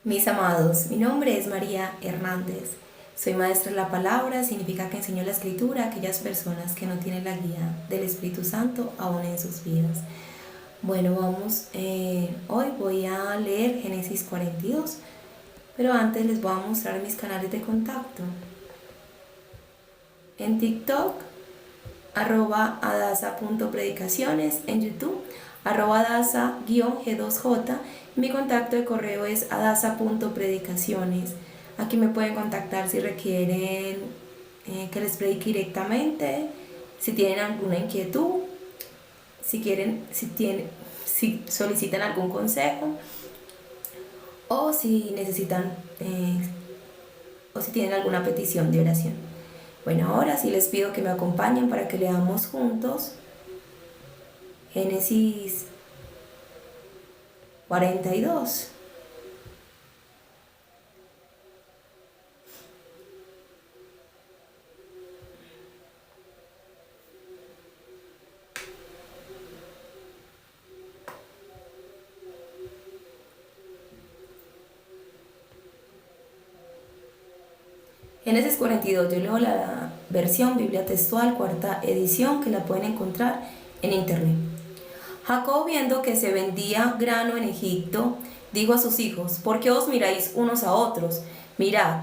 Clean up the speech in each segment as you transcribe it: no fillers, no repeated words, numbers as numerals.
Mis amados, mi nombre es María Hernández. Soy maestra de la palabra, significa que enseño la escritura a aquellas personas que no tienen la guía del Espíritu Santo aún en sus vidas. Bueno, hoy voy a leer Génesis 42, pero antes les voy a mostrar mis canales de contacto. En TikTok, @adasa.predicaciones, en YouTube, @adasa-g2j. Mi contacto de correo es adasa.predicaciones. Aquí me pueden contactar si requieren que les predique directamente, si tienen alguna inquietud, si solicitan algún consejo o si necesitan o si tienen alguna petición de oración. Bueno, ahora sí les pido que me acompañen para que leamos juntos Génesis 42. Génesis 42, yo leo la versión Biblia textual, cuarta edición, que la pueden encontrar en internet. Jacob, viendo que se vendía grano en Egipto, dijo a sus hijos: ¿por qué os miráis unos a otros? Mirad,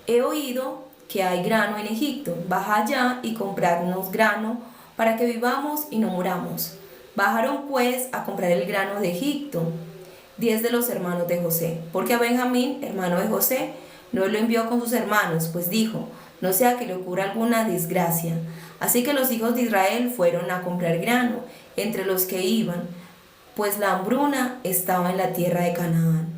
he oído que hay grano en Egipto. Bajad allá y compradnos grano para que vivamos y no muramos. Bajaron pues a comprar el grano de Egipto 10 de los hermanos de José, porque a Benjamín, hermano de José, no lo envió con sus hermanos, pues dijo: no sea que le ocurra alguna desgracia. Así que los hijos de Israel fueron a comprar grano entre los que iban, pues la hambruna estaba en la tierra de Canaán.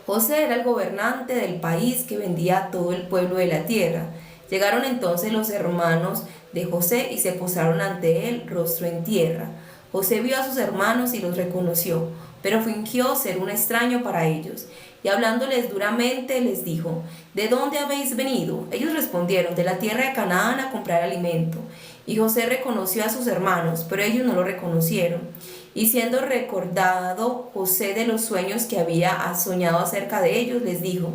José era el gobernante del país que vendía a todo el pueblo de la tierra. Llegaron entonces los hermanos de José y se postraron ante él, rostro en tierra. José vio a sus hermanos y los reconoció, pero fingió ser un extraño para ellos. Y hablándoles duramente les dijo: ¿de dónde habéis venido? Ellos respondieron: de la tierra de Canaán, a comprar alimento. Y José reconoció a sus hermanos, pero ellos no lo reconocieron. Y siendo recordado José de los sueños que había soñado acerca de ellos, les dijo: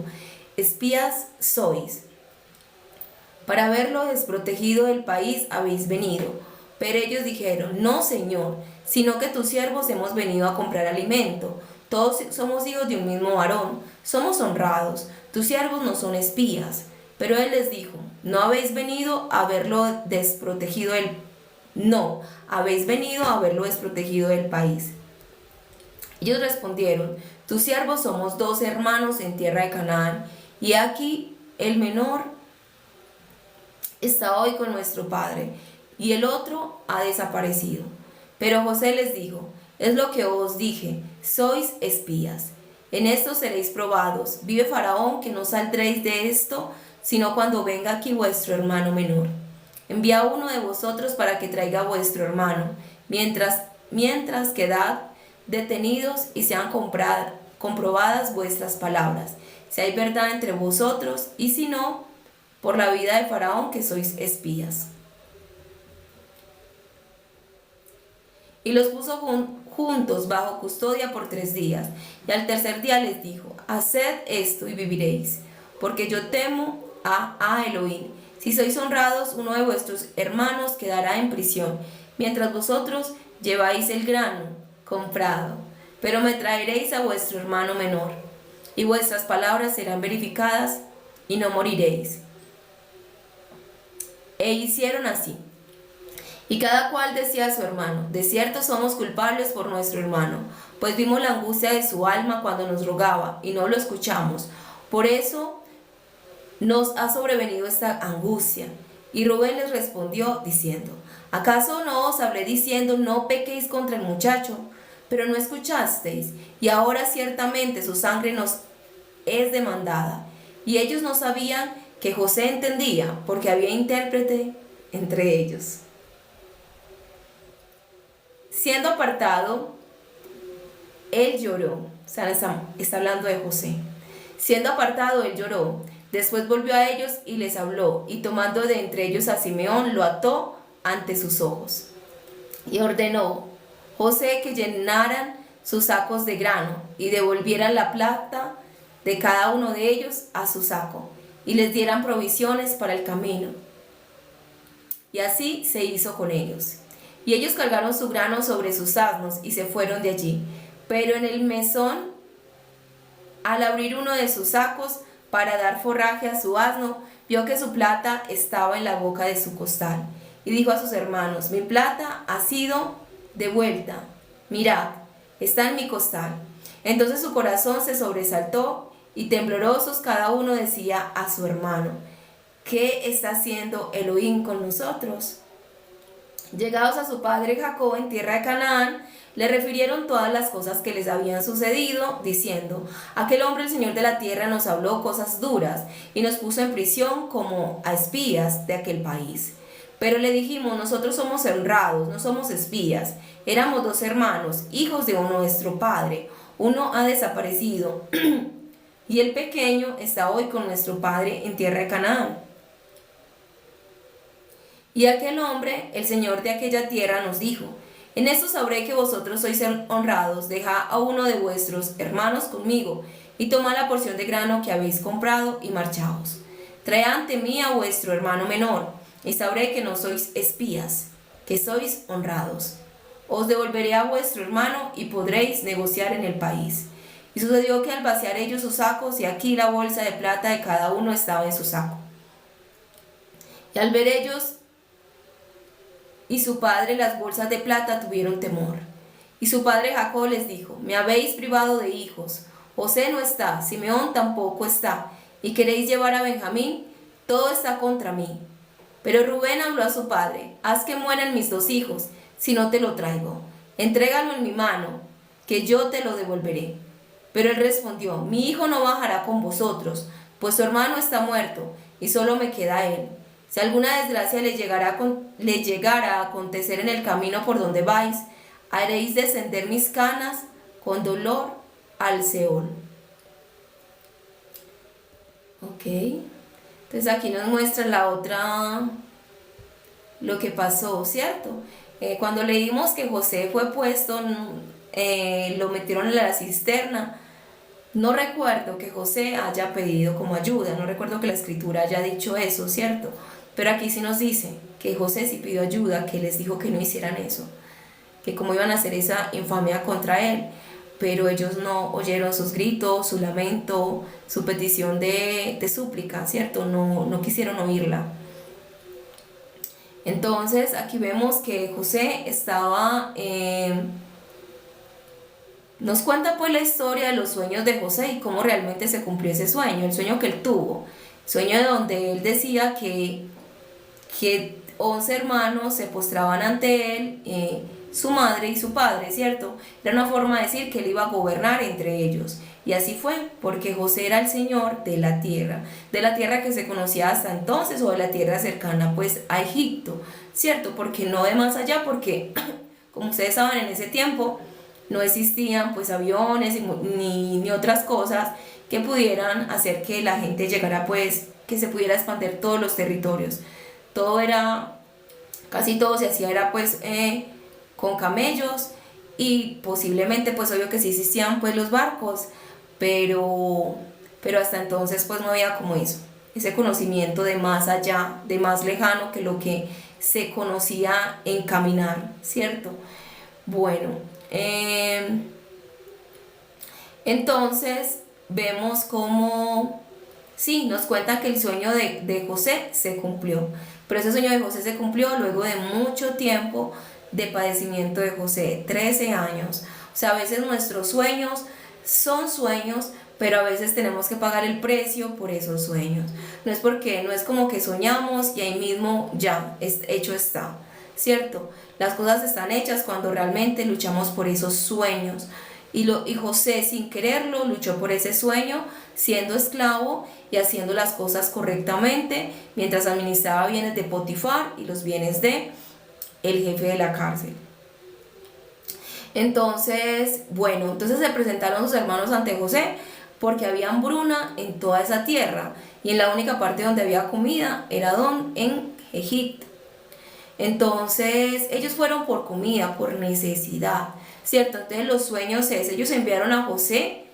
espías sois, para haberlo desprotegido del país habéis venido. Pero ellos dijeron: no, Señor, sino que tus siervos hemos venido a comprar alimento. Todos somos hijos de un mismo varón, somos honrados, tus siervos no son espías. Pero él les dijo: no habéis venido a haberlo desprotegido del país. Ellos respondieron: tus siervos somos 2 hermanos en tierra de Canaán, y aquí el menor está hoy con nuestro padre, y el otro ha desaparecido. Pero José les dijo: es lo que os dije, sois espías. En esto seréis probados. Vive Faraón, que no saldréis de esto, sino cuando venga aquí vuestro hermano menor. Envía uno de vosotros para que traiga a vuestro hermano, mientras quedad detenidos y sean comprobadas vuestras palabras, si hay verdad entre vosotros, y si no, por la vida de Faraón, que sois espías. Y los puso juntos bajo custodia por 3 días, y al tercer día les dijo: haced esto y viviréis, porque yo temo a Elohim. Si sois honrados, uno de vuestros hermanos quedará en prisión, mientras vosotros lleváis el grano comprado, pero me traeréis a vuestro hermano menor, y vuestras palabras serán verificadas, y no moriréis. E hicieron así. Y cada cual decía a su hermano: de cierto somos culpables por nuestro hermano, pues vimos la angustia de su alma cuando nos rogaba, y no lo escuchamos. Por eso nos ha sobrevenido esta angustia. Y Rubén les respondió diciendo: ¿acaso no os hablé diciendo: no pequéis contra el muchacho? Pero no escuchasteis, y ahora ciertamente su sangre nos es demandada. Y ellos no sabían que José entendía, porque había intérprete entre ellos. Siendo apartado, él lloró. O sea, está hablando de José. Siendo apartado, él lloró. Después volvió a ellos y les habló, y tomando de entre ellos a Simeón, lo ató ante sus ojos. Y ordenó José que llenaran sus sacos de grano y devolvieran la plata de cada uno de ellos a su saco, y les dieran provisiones para el camino. Y así se hizo con ellos. Y ellos cargaron su grano sobre sus asnos y se fueron de allí. Pero en el mesón, al abrir uno de sus sacos para dar forraje a su asno, vio que su plata estaba en la boca de su costal. Y dijo a sus hermanos: mi plata ha sido devuelta. Mirad, está en mi costal. Entonces su corazón se sobresaltó y temblorosos cada uno decía a su hermano: ¿qué está haciendo Elohim con nosotros? Llegados a su padre Jacob en tierra de Canaán, le refirieron todas las cosas que les habían sucedido, diciendo: aquel hombre, el Señor de la tierra, nos habló cosas duras y nos puso en prisión como a espías de aquel país. Pero le dijimos: nosotros somos honrados, no somos espías. Éramos 2 hermanos, hijos de nuestro padre. Uno ha desaparecido y el pequeño está hoy con nuestro padre en tierra de Canaán. Y aquel hombre, el señor de aquella tierra, nos dijo: en esto sabré que vosotros sois honrados. Dejad a uno de vuestros hermanos conmigo, y tomad la porción de grano que habéis comprado, y marchaos. Traed ante mí a vuestro hermano menor, y sabré que no sois espías, que sois honrados. Os devolveré a vuestro hermano, y podréis negociar en el país. Y sucedió que al vaciar ellos sus sacos, y aquí la bolsa de plata de cada uno estaba en su saco. Y al ver ellos y su padre las bolsas de plata, tuvieron temor. Y su padre Jacob les dijo: me habéis privado de hijos. José no está, Simeón tampoco está, y queréis llevar a Benjamín. Todo está contra mí. Pero Rubén habló a su padre: haz que mueran mis 2 hijos, si no te lo traigo. Entrégalo en mi mano, que yo te lo devolveré. Pero él respondió: mi hijo no bajará con vosotros, pues su hermano está muerto, y solo me queda él. Si alguna desgracia le llegara a acontecer en el camino por donde vais, haréis descender mis canas con dolor al Seol. Ok. Entonces aquí nos muestra lo que pasó, ¿cierto? Cuando leímos que José fue puesto, lo metieron en la cisterna. No recuerdo que José haya pedido como ayuda, no recuerdo que la escritura haya dicho eso, ¿cierto? Pero aquí sí nos dice que José sí pidió ayuda, que les dijo que no hicieran eso, que cómo iban a hacer esa infamia contra él. Pero ellos no oyeron sus gritos, su lamento, su petición de súplica, ¿cierto? No quisieron oírla. Entonces aquí vemos que José estaba... nos cuenta pues la historia de los sueños de José y cómo realmente se cumplió ese sueño, el sueño que él tuvo. Sueño de donde él decía que 11 hermanos se postraban ante él, su madre y su padre, ¿cierto? Era una forma de decir que él iba a gobernar entre ellos. Y así fue, porque José era el señor de la tierra que se conocía hasta entonces, o de la tierra cercana pues a Egipto, ¿cierto? Porque no de más allá, porque como ustedes saben, en ese tiempo no existían pues aviones ni otras cosas que pudieran hacer que la gente llegara pues, que se pudiera expandir todos los territorios. Casi todo se hacía era pues con camellos, y posiblemente pues obvio que sí existían pues los barcos, pero hasta entonces pues no había como eso, ese conocimiento de más allá, de más lejano que lo que se conocía en caminar, ¿cierto? Bueno, entonces vemos cómo, sí, nos cuenta que el sueño de José se cumplió, pero ese sueño de José se cumplió luego de mucho tiempo de padecimiento de José, 13 años. O sea, a veces nuestros sueños son sueños, pero a veces tenemos que pagar el precio por esos sueños. No es como que soñamos y ahí mismo ya, hecho está, ¿cierto? Las cosas están hechas cuando realmente luchamos por esos sueños. Y José, sin quererlo, luchó por ese sueño, siendo esclavo y haciendo las cosas correctamente, mientras administraba bienes de Potifar y los bienes de el jefe de la cárcel. Entonces se presentaron sus hermanos ante José, porque había hambruna en toda esa tierra, y en la única parte donde había comida era en Egipto. Entonces ellos fueron por comida, por necesidad, ¿cierto? Entonces los sueños ellos enviaron a José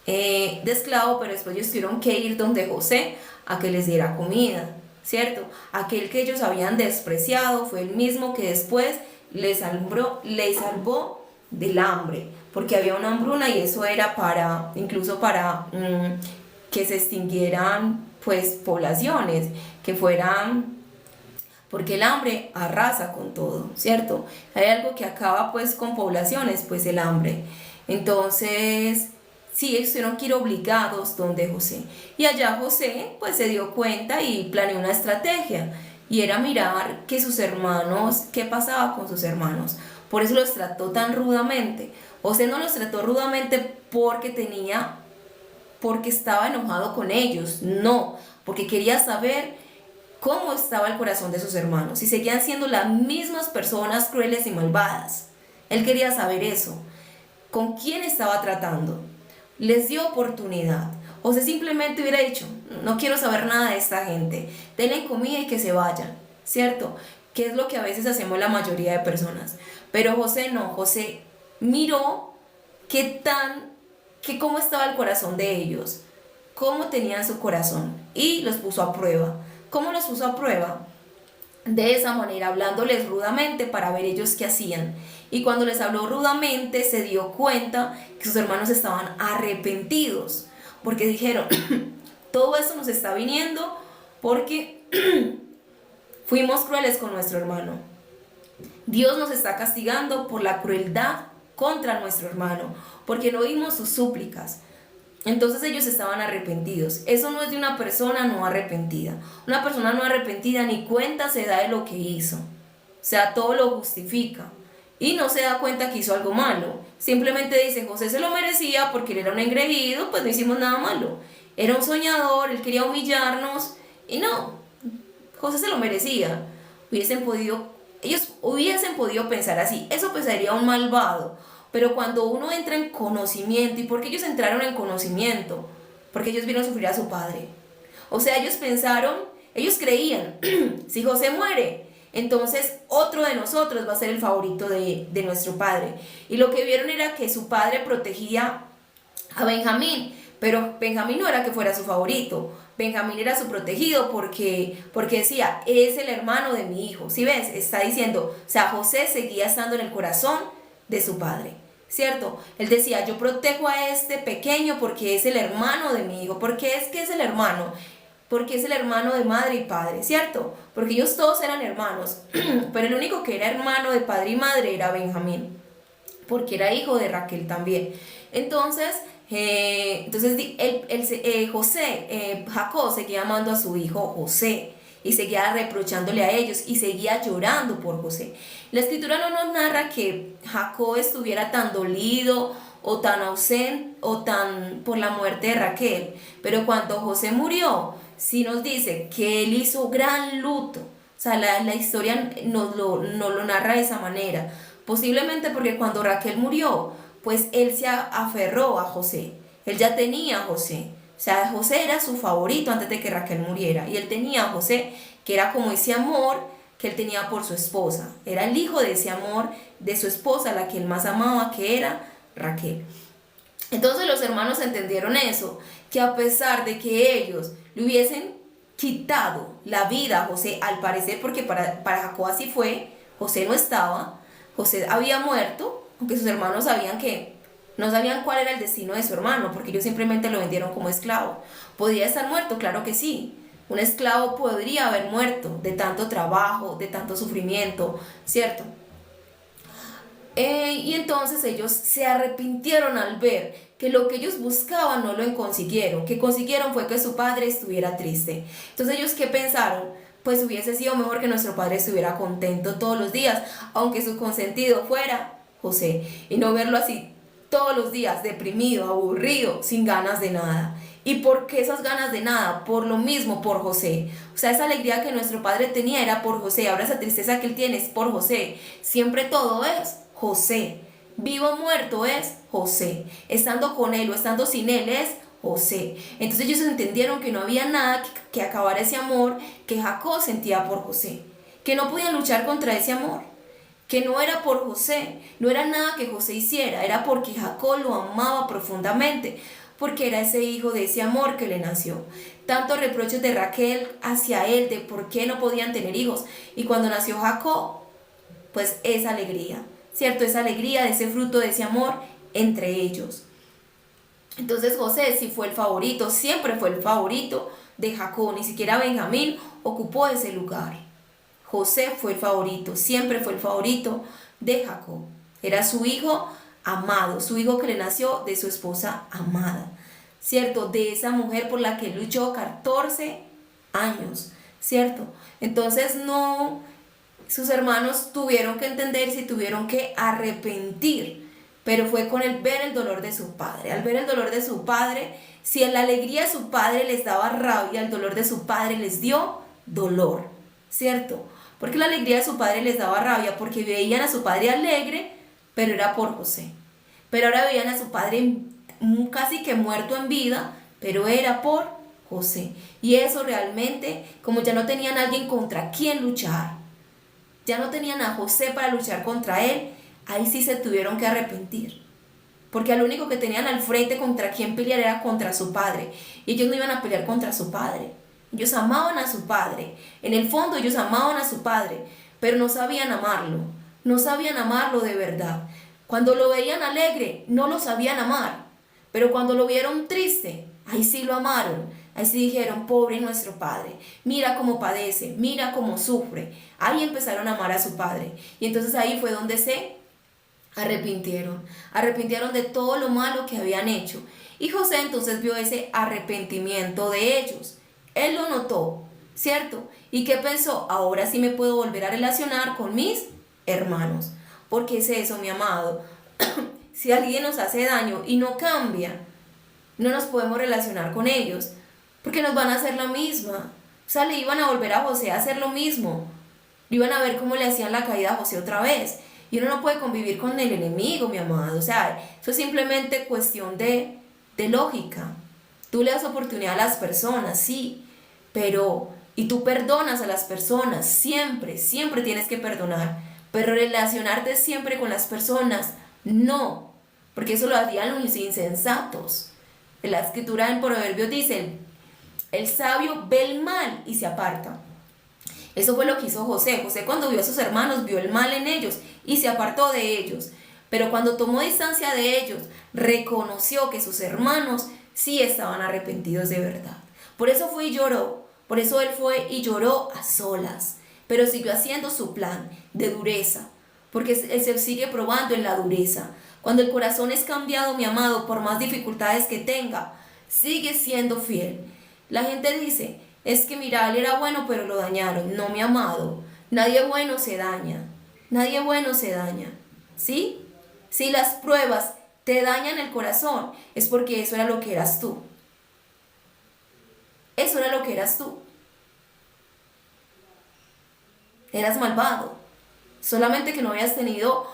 de esclavo, pero después ellos tuvieron que ir donde José a que les diera comida, ¿cierto? Aquel que ellos habían despreciado fue el mismo que después les salvó del hambre, porque había una hambruna y eso era para, incluso para que se extinguieran pues poblaciones, que fueran, porque el hambre arrasa con todo, ¿cierto? Hay algo que acaba pues con poblaciones, pues el hambre. Entonces, sí, ellos tuvieron que ir obligados donde José. Y allá José pues se dio cuenta y planeó una estrategia. Y era mirar que sus hermanos, qué pasaba con sus hermanos. Por eso los trató tan rudamente. José no los trató rudamente porque estaba enojado con ellos. No, porque quería saber cómo estaba el corazón de sus hermanos. Si seguían siendo las mismas personas crueles y malvadas. Él quería saber eso. ¿Con quién estaba tratando? Les dio oportunidad. O sea, simplemente hubiera dicho, no quiero saber nada de esta gente, denle comida y que se vayan, ¿cierto? Que es lo que a veces hacemos la mayoría de personas. Pero José no, José miró cómo estaba el corazón de ellos, cómo tenían su corazón y los puso a prueba. ¿Cómo los puso a prueba? De esa manera, hablándoles rudamente para ver ellos qué hacían. Y cuando les habló rudamente, se dio cuenta que sus hermanos estaban arrepentidos, porque dijeron, todo eso nos está viniendo porque fuimos crueles con nuestro hermano. Dios nos está castigando por la crueldad contra nuestro hermano, porque no oímos sus súplicas. Entonces ellos estaban arrepentidos. Eso no es de una persona no arrepentida. Una persona no arrepentida ni cuenta se da de lo que hizo. O sea, todo lo justifica. Y no se da cuenta que hizo algo malo. Simplemente dice, José se lo merecía porque él era un engreído, pues no hicimos nada malo. Era un soñador, él quería humillarnos. Y no, José se lo merecía. Ellos hubiesen podido pensar así. Eso pensaría un malvado. Pero cuando uno entra en conocimiento, ¿y por qué ellos entraron en conocimiento? Porque ellos vieron sufrir a su padre. O sea, ellos creían, si José muere, entonces otro de nosotros va a ser el favorito de nuestro padre. Y lo que vieron era que su padre protegía a Benjamín, pero Benjamín no era que fuera su favorito. Benjamín era su protegido porque decía, es el hermano de mi hijo. ¿Sí ves? Está diciendo, o sea, José seguía estando en el corazón de su padre. ¿Cierto? Él decía, yo protejo a este pequeño porque es el hermano de mi hijo. ¿Por qué es que es el hermano? Porque es el hermano de madre y padre, ¿cierto? Porque ellos todos eran hermanos, pero el único que era hermano de padre y madre era Benjamín, porque era hijo de Raquel también. Entonces, Jacob seguía amando a su hijo José, y seguía reprochándole a ellos y seguía llorando por José. La escritura no nos narra que Jacob estuviera tan dolido o tan ausente o tan por la muerte de Raquel, pero cuando José murió, sí nos dice que él hizo gran luto. O sea, la historia nos lo narra de esa manera. Posiblemente porque cuando Raquel murió, pues él se aferró a José. Él ya tenía a José. O sea, José era su favorito antes de que Raquel muriera. Y él tenía a José, que era como ese amor que él tenía por su esposa. Era el hijo de ese amor de su esposa, la que él más amaba, que era Raquel. Entonces los hermanos entendieron eso, que a pesar de que ellos le hubiesen quitado la vida a José, al parecer, porque para Jacob así fue, José no estaba, José había muerto, aunque sus hermanos no sabían cuál era el destino de su hermano, porque ellos simplemente lo vendieron como esclavo. ¿Podía estar muerto? Claro que sí. Un esclavo podría haber muerto de tanto trabajo, de tanto sufrimiento, ¿cierto? Y entonces ellos se arrepintieron al ver que lo que ellos buscaban no lo consiguieron. Que consiguieron fue que su padre estuviera triste. Entonces ellos, ¿qué pensaron? Pues hubiese sido mejor que nuestro padre estuviera contento todos los días, aunque su consentido fuera José, y no verlo así todos los días, deprimido, aburrido, sin ganas de nada. ¿Y por qué esas ganas de nada? Por lo mismo, por José. O sea, esa alegría que nuestro padre tenía era por José. Ahora esa tristeza que él tiene es por José. Siempre todo es José. Vivo o muerto es José. Estando con él o estando sin él es José. Entonces ellos entendieron que no había nada que acabara ese amor que Jacob sentía por José. Que no podían luchar contra ese amor. Que no era por José. No era nada que José hiciera. Era porque Jacob lo amaba profundamente. porque era ese hijo de ese amor que le nació. Tantos reproches de Raquel hacia él de por qué no podían tener hijos. Y cuando nació Jacob, pues esa alegría, ¿cierto? Esa alegría de ese fruto de ese amor entre ellos. Entonces José sí fue el favorito, siempre fue el favorito de Jacob, ni siquiera Benjamín ocupó ese lugar. José fue el favorito, siempre fue el favorito de Jacob. Era su hijo amado, su hijo que le nació de su esposa amada, ¿cierto? De esa mujer por la que luchó 14 años, ¿cierto? Entonces no, sus hermanos tuvieron que entenderse y tuvieron que arrepentir, pero fue con el ver el dolor de su padre. Al ver el dolor de su padre, si en la alegría de su padre les daba rabia, el dolor de su padre les dio dolor, ¿cierto? Porque la alegría de su padre les daba rabia, porque veían a su padre alegre, pero era por José. Pero ahora veían a su padre casi que muerto en vida, pero era por José. Y eso realmente, como ya no tenían a alguien contra quien luchar, ya no tenían a José para luchar contra él, ahí sí se tuvieron que arrepentir. Porque al único que tenían al frente contra quien pelear era contra su padre. Y ellos no iban a pelear contra su padre. Ellos amaban a su padre. En el fondo ellos amaban a su padre, pero no sabían amarlo. No sabían amarlo de verdad. Cuando lo veían alegre, no lo sabían amar. Pero cuando lo vieron triste, ahí sí lo amaron. Ahí sí dijeron, pobre nuestro padre, mira cómo padece, mira cómo sufre. Ahí empezaron a amar a su padre. Y entonces ahí fue donde se arrepintieron de todo lo malo que habían hecho. Y José entonces vio ese arrepentimiento de ellos. Él lo notó, ¿cierto? ¿Y qué pensó? Ahora sí me puedo volver a relacionar con mis hermanos. Porque es eso, mi amado. Si alguien nos hace daño y no cambia, no nos podemos relacionar con ellos, porque nos van a hacer la misma. O sea, le iban a volver a José a hacer lo mismo. Iban a ver cómo le hacían la caída a José otra vez. Y uno no puede convivir con el enemigo, mi amado. O sea, eso es simplemente cuestión de lógica. Tú le das oportunidad a las personas, sí, pero... Y tú perdonas a las personas, siempre, siempre tienes que perdonar. Pero relacionarte siempre con las personas, no. Porque eso lo harían los insensatos. En la escritura en Proverbios dice, el sabio ve el mal y se aparta. Eso fue lo que hizo José. José cuando vio a sus hermanos, vio el mal en ellos y se apartó de ellos. Pero cuando tomó distancia de ellos, reconoció que sus hermanos sí estaban arrepentidos de verdad. Por eso fue y lloró. Por eso él fue y lloró a solas. Pero siguió haciendo su plan de dureza. Porque él se sigue probando en la dureza. Cuando el corazón es cambiado, mi amado, por más dificultades que tenga, sigue siendo fiel. La gente dice, es que mira, él era bueno pero lo dañaron. No, mi amado, nadie bueno se daña. Nadie bueno se daña. ¿Sí? Si las pruebas te dañan el corazón, es porque eso era lo que eras tú. Eso era lo que eras tú. Eras malvado. Solamente que no habías tenido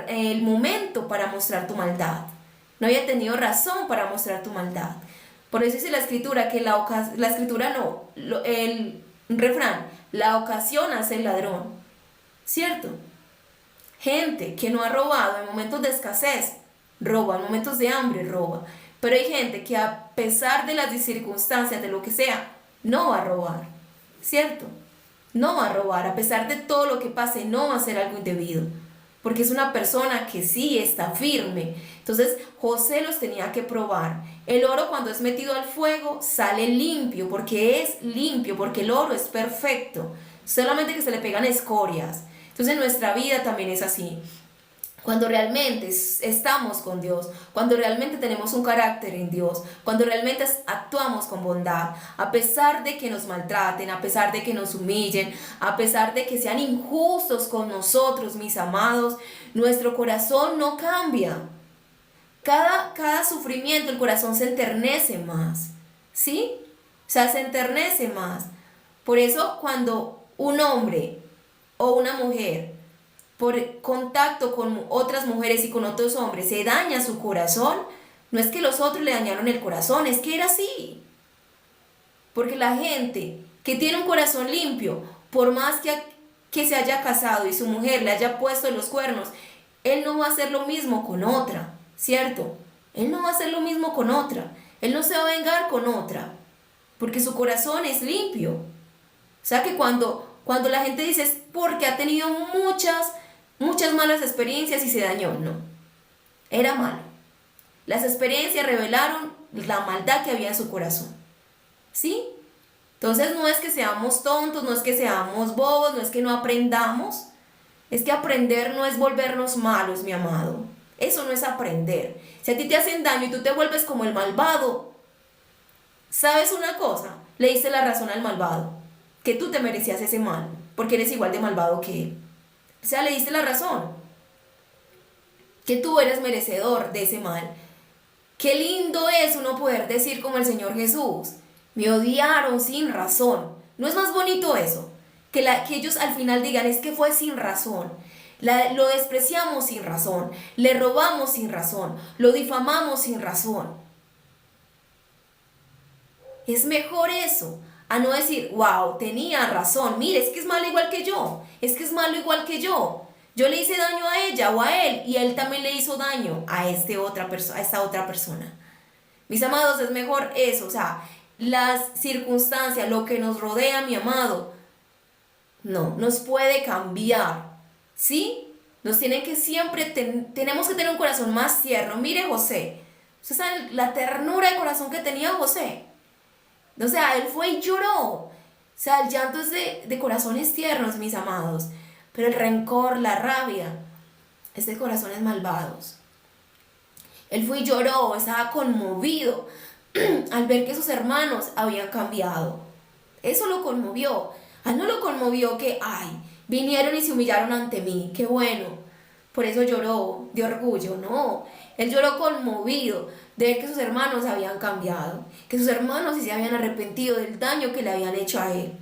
el momento para mostrar tu maldad. No había tenido razón para mostrar tu maldad. Por eso dice la escritura que el refrán, la ocasión hace el ladrón. ¿Cierto? Gente que no ha robado en momentos de escasez, roba, en momentos de hambre, roba. Pero hay gente que a pesar de las circunstancias, de lo que sea, no va a robar. ¿Cierto? No va a robar, a pesar de todo lo que pase, no va a hacer algo indebido, porque es una persona que sí está firme. Entonces José los tenía que probar. El oro cuando es metido al fuego sale limpio, porque es limpio, porque el oro es perfecto, solamente que se le pegan escorias. Entonces nuestra vida también es así. Cuando realmente estamos con Dios, cuando realmente tenemos un carácter en Dios, cuando realmente actuamos con bondad, a pesar de que nos maltraten, a pesar de que nos humillen, a pesar de que sean injustos con nosotros, mis amados, nuestro corazón no cambia. Cada sufrimiento, el corazón se enternece más, ¿sí? O sea, se enternece más. Por eso cuando un hombre o una mujer por contacto con otras mujeres y con otros hombres se daña su corazón, no es que los otros le dañaron el corazón, es que era así. Porque la gente que tiene un corazón limpio, por más que se haya casado y su mujer le haya puesto los cuernos, él no va a hacer lo mismo con otra, ¿cierto? Él no va a hacer lo mismo con otra. Él no se va a vengar con otra, porque su corazón es limpio. O sea que cuando la gente dice es porque ha tenido muchas malas experiencias y se dañó, no. Era malo. Las experiencias revelaron la maldad que había en su corazón. ¿Sí? Entonces no es que seamos tontos, no es que seamos bobos, no es que no aprendamos. Es que aprender no es volvernos malos, mi amado. Eso no es aprender. Si a ti te hacen daño y tú te vuelves como el malvado, ¿sabes una cosa? Le diste la razón al malvado, que tú te merecías ese mal, porque eres igual de malvado que él. O sea, le diste la razón, que tú eres merecedor de ese mal. Qué lindo es uno poder decir como el Señor Jesús, me odiaron sin razón. ¿No es más bonito eso? Que ellos al final digan, es que fue sin razón. Lo despreciamos sin razón, le robamos sin razón, lo difamamos sin razón. Es mejor eso, a no decir, wow, tenía razón, mire, es que es malo igual que yo, es que es malo igual que yo. Yo le hice daño a ella o a él y él también le hizo daño a esta otra persona. Mis amados, es mejor eso, o sea, las circunstancias, lo que nos rodea, mi amado, no, nos puede cambiar, ¿sí? Nos tiene que siempre, tenemos que tener un corazón más tierno. Mire José, ¿usted sabe la ternura de corazón que tenía José? O sea, él fue y lloró. O sea, el llanto es de corazones tiernos, mis amados. Pero el rencor, la rabia, es de corazones malvados. Él fue y lloró, estaba conmovido al ver que sus hermanos habían cambiado. Eso lo conmovió. A él no lo conmovió que, ay, vinieron y se humillaron ante mí, qué bueno. Por eso lloró de orgullo, no. Él lloró conmovido de ver que sus hermanos habían cambiado, que sus hermanos sí se habían arrepentido del daño que le habían hecho a él.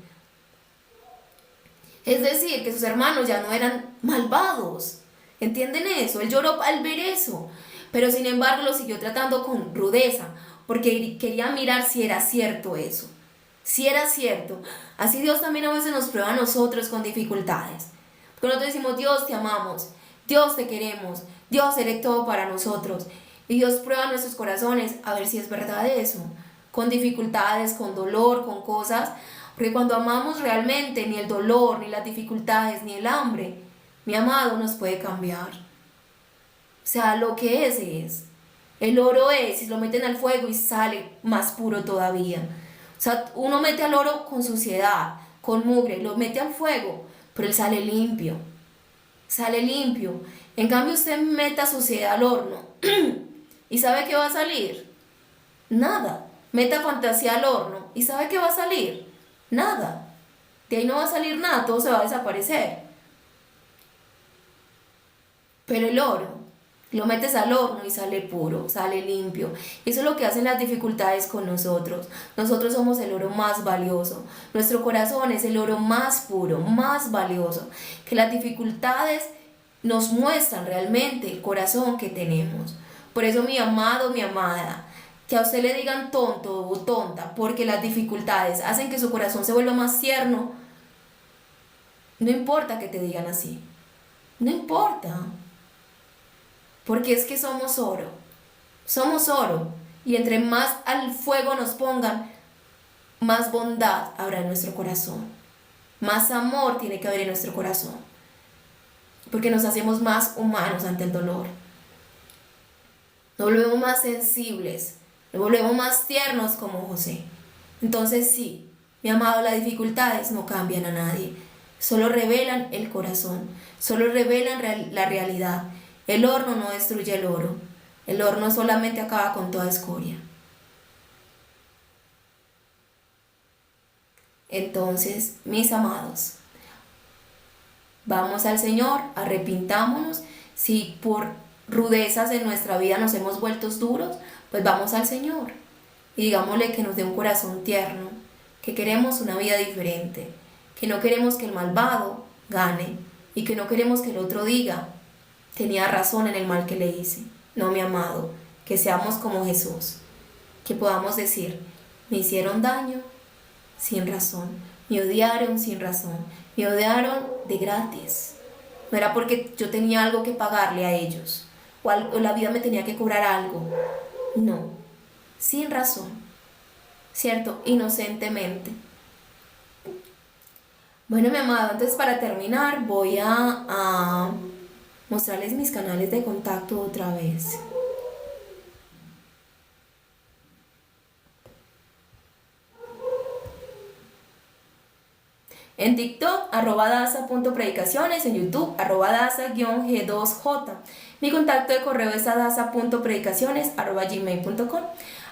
Es decir, que sus hermanos ya no eran malvados. ¿Entienden eso? Él lloró al ver eso, pero sin embargo lo siguió tratando con rudeza, porque quería mirar si era cierto eso. Si era cierto. Así Dios también a veces nos prueba a nosotros con dificultades. Porque nosotros decimos, Dios te amamos, Dios te queremos, Dios eres todo para nosotros. Y Dios prueba nuestros corazones a ver si es verdad eso. Con dificultades, con dolor, con cosas. Porque cuando amamos realmente, ni el dolor, ni las dificultades, ni el hambre, mi amado, nos puede cambiar. O sea, lo que es. El oro es, si lo meten al fuego y sale más puro todavía. O sea, uno mete al oro con suciedad, con mugre, lo mete al fuego, pero él sale limpio. Sale limpio. En cambio, usted meta suciedad al horno y ¿sabe qué va a salir? Nada. Meta fantasía al horno y ¿sabe qué va a salir? Nada. De ahí no va a salir nada, todo se va a desaparecer. Pero el oro, lo metes al horno y sale puro, sale limpio. Eso es lo que hacen las dificultades con nosotros. Nosotros somos el oro más valioso. Nuestro corazón es el oro más puro, más valioso. Que las dificultades nos muestran realmente el corazón que tenemos. Por eso, mi amado, mi amada, que a usted le digan tonto o tonta, porque las dificultades hacen que su corazón se vuelva más tierno. No importa que te digan así. No importa. Porque es que somos oro. Somos oro. Y entre más al fuego nos pongan, más bondad habrá en nuestro corazón. Más amor tiene que haber en nuestro corazón. Porque nos hacemos más humanos ante el dolor. Nos volvemos más sensibles. Nos volvemos más tiernos como José. Entonces sí, mi amado, las dificultades no cambian a nadie. Solo revelan el corazón. Solo revelan la realidad. El horno no destruye el oro. El horno solamente acaba con toda escoria. Entonces, mis amados, vamos al Señor, arrepintámonos. Si por rudezas en nuestra vida nos hemos vuelto duros, pues vamos al Señor y digámosle que nos dé un corazón tierno, que queremos una vida diferente, que no queremos que el malvado gane y que no queremos que el otro diga, tenía razón en el mal que le hice. No, mi amado, que seamos como Jesús, que podamos decir, me hicieron daño sin razón, me odiaron sin razón, me odiaron de gratis. No era porque yo tenía algo que pagarle a ellos, o la vida me tenía que cobrar algo. No, sin razón, ¿cierto? Inocentemente. Bueno, mi amado, entonces para terminar voy a mostrarles mis canales de contacto otra vez. En TikTok, @daza.predicaciones, en YouTube, @daza-g2j. Mi contacto de correo es daza.predicaciones@gmail.com.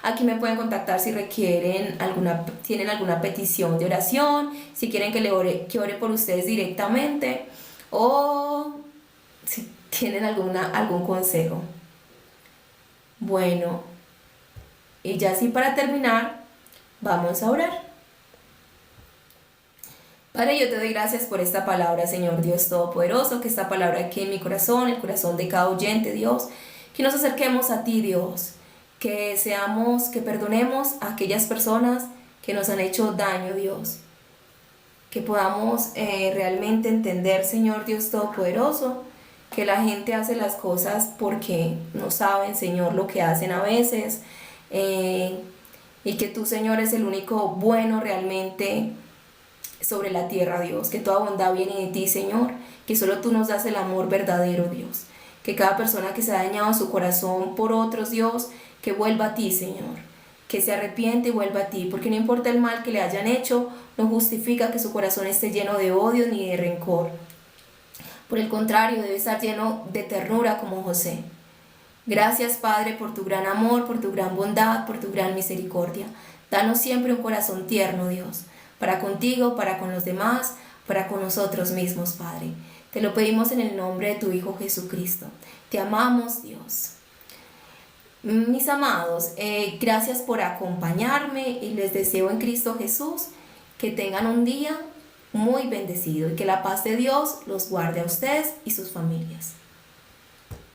Aquí me pueden contactar si tienen alguna petición de oración, si quieren que ore por ustedes directamente o si tienen algún consejo. Bueno, y ya así para terminar, vamos a orar. Padre, yo te doy gracias por esta palabra, Señor Dios Todopoderoso, que esta palabra quede en mi corazón, el corazón de cada oyente, Dios, que nos acerquemos a ti, Dios, que perdonemos a aquellas personas que nos han hecho daño, Dios, que podamos realmente entender, Señor Dios Todopoderoso, que la gente hace las cosas porque no saben, Señor, lo que hacen a veces, y que tú, Señor, es el único bueno realmente sobre la tierra, Dios, que toda bondad viene de ti, Señor, que solo tú nos das el amor verdadero, Dios, que cada persona que se ha dañado su corazón por otros, Dios, que vuelva a ti, Señor, que se arrepiente y vuelva a ti, porque no importa el mal que le hayan hecho, no justifica que su corazón esté lleno de odio ni de rencor. Por el contrario, debe estar lleno de ternura como José. Gracias, Padre, por tu gran amor, por tu gran bondad, por tu gran misericordia. Danos siempre un corazón tierno, Dios, para contigo, para con los demás, para con nosotros mismos, Padre. Te lo pedimos en el nombre de tu Hijo Jesucristo. Te amamos, Dios. Mis amados, gracias por acompañarme y les deseo en Cristo Jesús que tengan un día muy bendecido y que la paz de Dios los guarde a ustedes y sus familias.